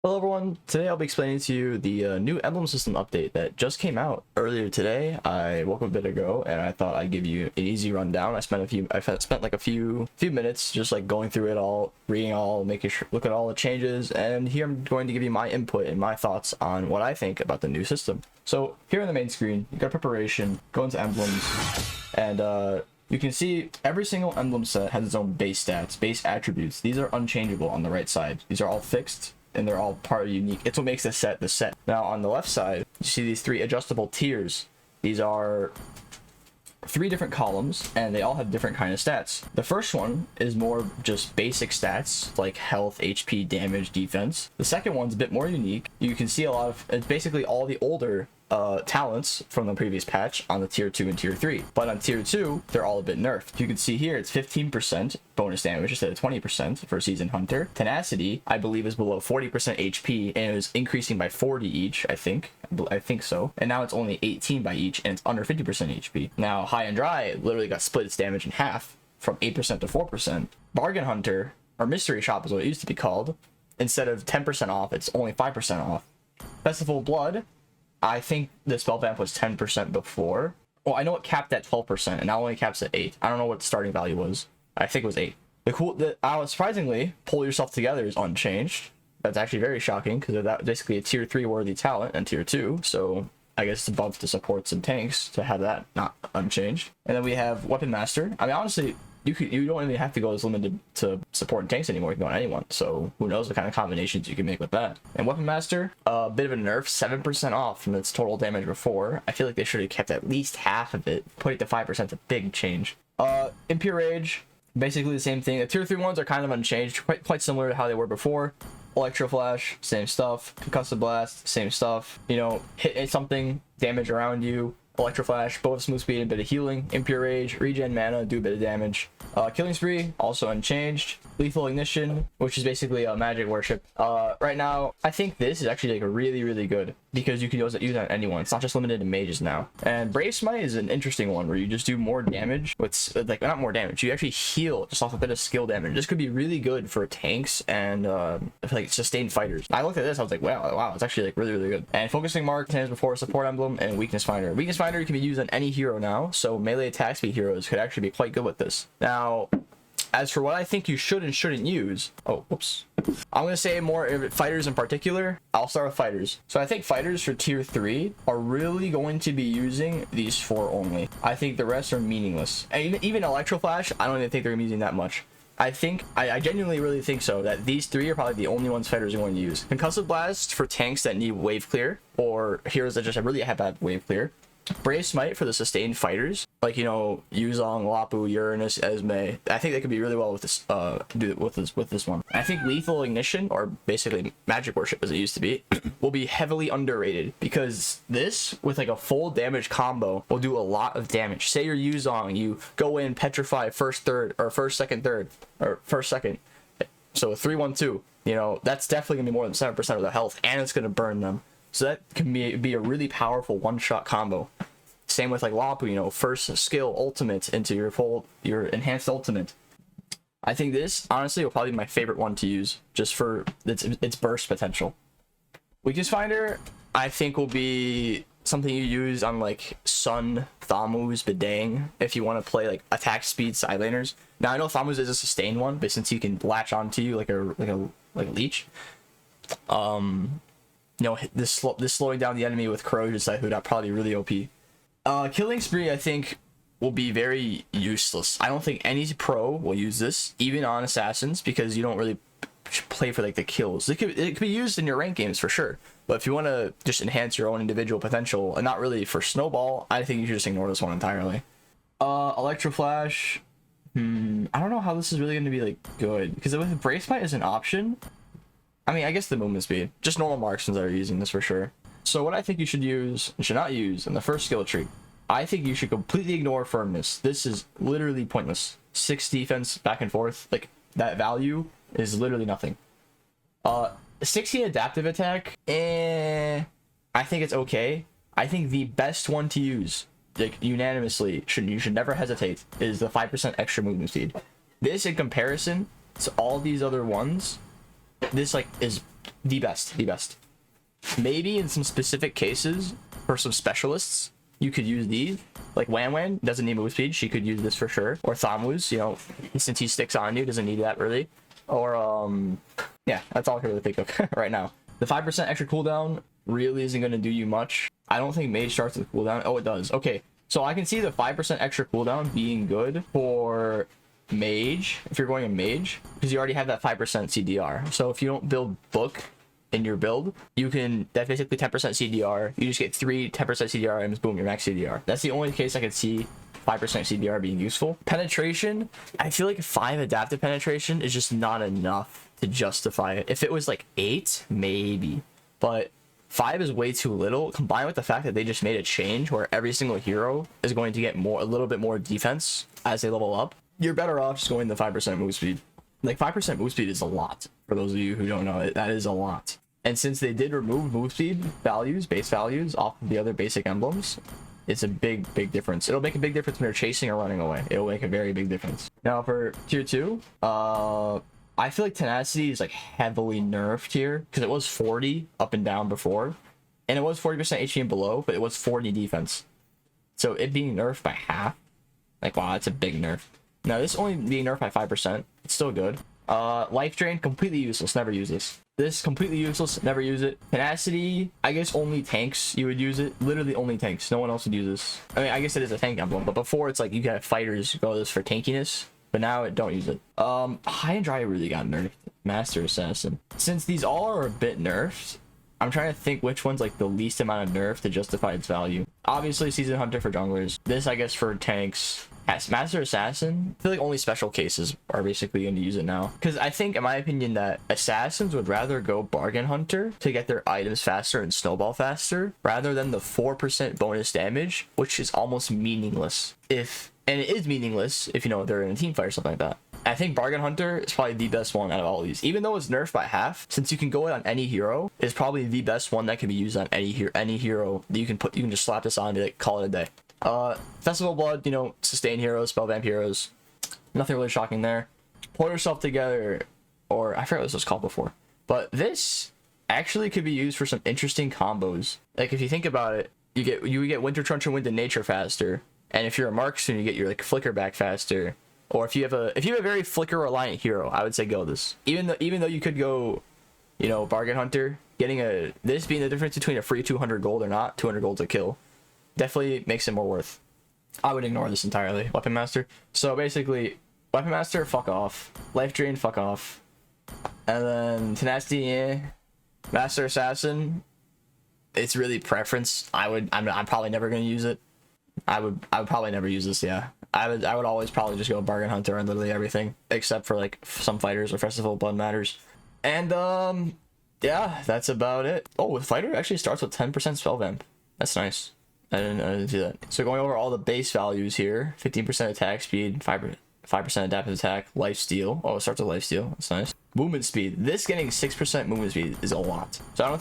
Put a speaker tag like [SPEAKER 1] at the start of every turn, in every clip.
[SPEAKER 1] Hello everyone, today I'll be explaining to you the new emblem system update that just came out earlier today. I woke up a bit ago and I thought I'd give you an easy rundown. I spent like a few minutes just like going through it all, reading all, making sure, look at all the changes, and here I'm going to give you my input and my thoughts on what I think about the new system. So here on the main screen, you got preparation, go into emblems, and you can see every single emblem set has its own base stats, base attributes. These are unchangeable on the right side. These are all fixed, and they're all part of unique. It's what makes the set. Now on the left side, you see these three adjustable tiers. These are three different columns, and they all have different kind of stats. The first one is more just basic stats like health, HP, damage, defense. The second one's a bit more unique. You can see a lot of, it's basically all the older talents from the previous patch on the tier 2 and tier 3, but on tier 2 they're all a bit nerfed. You can see here it's 15% bonus damage instead of 20% for seasoned hunter. Tenacity, I believe, is below 40% HP, and it was increasing by 40 each. I think so, and now it's only 18 by each, and it's under 50% HP. Now high and dry literally got split its damage in half from 8% to 4%. Bargain hunter, or mystery shop is what it used to be called, instead of 10% off, it's only 5% off. Festival of Blood, I think the spell vamp was 10% before. Well, I know it capped at 12%, and now only caps at 8. I don't know what the starting value was. I think it was 8. Surprisingly, Pull Yourself Together is unchanged. That's actually very shocking, because that's basically a tier 3 worthy talent and tier 2, so I guess it's above the supports and tanks to have that not unchanged. And then we have Weapon Master. I mean, honestly, you don't even have to go as limited to support and tanks anymore. You can go on anyone, so who knows what kind of combinations you can make with that. And Weapon Master, a bit of a nerf, 7% off from its total damage before. I feel like they should have kept at least half of it. Putting it to 5% is a big change. Impure Rage, basically the same thing. The tier 3 ones are kind of unchanged, quite similar to how they were before. Electro Flash, same stuff. Concussive Blast, same stuff. You know, hit something, damage around you. Electro Flash, both smooth speed and a bit of healing. Impure Rage, regen mana, do a bit of damage. Killing Spree, also unchanged. Lethal Ignition, which is basically a magic worship. Right now, I think this is actually like really good, because you can use it on anyone. It's not just limited to mages now. And Brave Smite is an interesting one where you just do more damage with, like, not more damage, you actually heal just off a bit of skill damage. This could be really good for tanks and like sustained fighters. I looked at this, I was like, wow, it's actually like really good. And Focusing Mark, same as before, support emblem, and Weakness Finder. Weakness Finder can be used on any hero now, so melee attack speed heroes could actually be quite good with this. Now, as for what I think you should and shouldn't use, I'm gonna say more fighters in particular. I'll start with fighters. So I think fighters for tier 3 are really going to be using these 4 only. I think the rest are meaningless. And even Electro Flash, I don't even think they're gonna be using that much. I genuinely really think so, that these 3 are probably the only ones fighters are going to use. Concussive Blast for tanks that need wave clear, or heroes that just really have bad wave clear. Brave Smite for the sustained fighters, like, you know, Yuzong, Lapu, Uranus, Esme. I think they could be really well with this, with this one. I think Lethal Ignition, or basically Magic Worship as it used to be, will be heavily underrated, because this, with like a full damage combo, will do a lot of damage. Say you're Yuzong, you go in, petrify first, second. So 3-1-2, you know, that's definitely gonna be more than 7% of their health, and it's gonna burn them. So that can be a really powerful one-shot combo. Same with like Lapu, you know, first skill ultimate into your enhanced ultimate. I think this, honestly, will probably be my favorite one to use, just for its burst potential. Weakness Finder, I think, will be something you use on like Sun, Thamuz, Bedang, if you want to play like attack speed side laners. Now I know Thamuz is a sustained one, but since he can latch onto you like a leech, you know, this slowing down the enemy with corrosion side hood, probably really OP. Killing Spree, I think, will be very useless. I don't think any pro will use this, even on assassins, because you don't really play for like the kills. It could be used in your rank games for sure, but if you want to just enhance your own individual potential and not really for snowball, I think you should just ignore this one entirely. Electro Flash, I don't know how this is really going to be like good, because with Brave Smite as an option, I mean, I guess the movement speed. Just normal marksmen that are using this for sure. So what I think you should use and should not use in the first skill tree, I think you should completely ignore Firmness. This is literally pointless. 6 defense back and forth, like that value is literally nothing. 16 adaptive attack, I think it's okay. I think the best one to use, like unanimously, you should never hesitate, is the 5% extra movement speed. This, in comparison to all these other ones, this like is the best, the best. Maybe in some specific cases for some specialists, you could use these. Like Wan doesn't need move speed. She could use this for sure. Or Thamuz, you know, since he sticks on you, doesn't need that really. Or yeah, that's all I can really think of right now. The 5% extra cooldown really isn't going to do you much. I don't think Mage starts with cooldown. Oh, it does. Okay, so I can see the 5% extra cooldown being good for Mage, if you're going a Mage, because you already have that 5% CDR. So if you don't build Book in your build, you can, that's basically 10% CDR. You just get 3 10% CDR items, boom, your max CDR. That's the only case I could see 5% CDR being useful. Penetration, I feel like 5 adaptive penetration is just not enough to justify it. If it was like 8, maybe, but 5 is way too little, combined with the fact that they just made a change where every single hero is going to get a little bit more defense as they level up. You're better off just going the 5% move speed. Like 5% move speed is a lot. For those of you who don't know, that is a lot. And since they did remove move speed values, base values, off of the other basic emblems, it's a big difference. It'll make a big difference when you're chasing or running away. It'll make a very big difference. Now for tier 2, I feel like tenacity is like heavily nerfed here because it was 40 up and down before, and it was 40% HP and below, but it was 40 defense. So it being nerfed by half, like wow, that's a big nerf. Now this only being nerfed by 5%, it's still good. Life drain, completely useless, never use this. This completely useless, never use it. Tenacity, I guess only tanks you would use it. Literally only tanks, no one else would use this. I mean, I guess it is a tank emblem, but before it's like you got fighters go this for tankiness, but now don't use it. High and dry really got nerfed. Master Assassin. Since these all are a bit nerfed, I'm trying to think which one's like the least amount of nerf to justify its value. Obviously Season Hunter for junglers. This I guess for tanks. As Master Assassin, I feel like only special cases are basically going to use it now. Because I think, in my opinion, that assassins would rather go Bargain Hunter to get their items faster and snowball faster, rather than the 4% bonus damage, which is almost meaningless. And it is meaningless if, you know, they're in a team fight or something like that. I think Bargain Hunter is probably the best one out of all of these. Even though it's nerfed by half, since you can go it on any hero, it's probably the best one that can be used on any hero that you can just slap this on and like, call it a day. Festival Blood, you know, sustain heroes, spellvamp heroes, nothing really shocking there. Pull yourself together, or I forget what this was called before, but this actually could be used for some interesting combos. Like if you think about it, you get Winter Trunch and Wind in Nature faster, and if you're a marksman, you get your like flicker back faster. Or if you have a very flicker reliant hero, I would say go this. Even though you could go, you know, Bargain Hunter, getting this being the difference between a free 200 gold or not, 200 gold to kill, definitely makes it more worth. I would ignore this entirely. Weapon Master. So basically, Weapon Master, fuck off. Life Drain, fuck off. And then Tenacity, eh. Master Assassin, it's really preference. I'm probably never gonna use it. I would probably never use this. Yeah, I would always probably just go Bargain Hunter on literally everything except for like some fighters or Festival Blood matters. And yeah, that's about it. Oh, the fighter actually starts with 10% spell vamp. That's nice. I didn't see that. So going over all the base values here: 15% attack speed, 5% adaptive attack, life steal. Oh, it starts with life steal. That's nice. Movement speed. This getting 6% movement speed is a lot. So I don't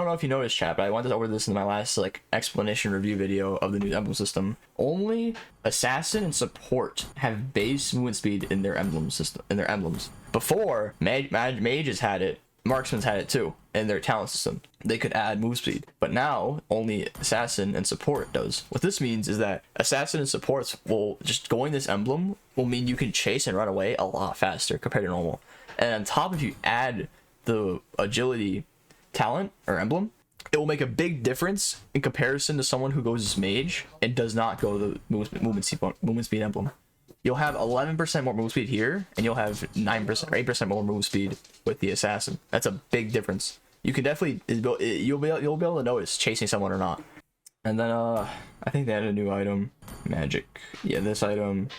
[SPEAKER 1] know if you noticed, chat, but I went over this in my last like explanation review video of the new emblem system. Only assassin and support have base movement speed in their emblem system, in their emblems. Before, mages had it. Marksman's had it too in their talent system. They could add move speed, but now only assassin and support does. What this means is that assassin and supports will just going this emblem will mean you can chase and run away a lot faster compared to normal. And on top, if you add the agility talent or emblem, it will make a big difference in comparison to someone who goes as mage and does not go the movement speed emblem. You'll have 11% more move speed here, and you'll have 9% or 8% more move speed with the assassin. That's a big difference. You can definitely you'll be able to notice chasing someone or not. And then I think they added a new item, magic. Yeah, this item.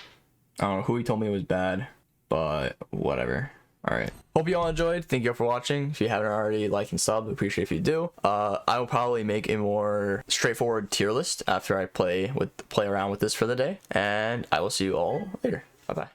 [SPEAKER 1] I don't know who he told me it was bad, but whatever. All right. Hope you all enjoyed. Thank you all for watching. If you haven't already, like and sub. Appreciate if you do. I will probably make a more straightforward tier list after I play around with this for the day, and I will see you all later. Bye bye.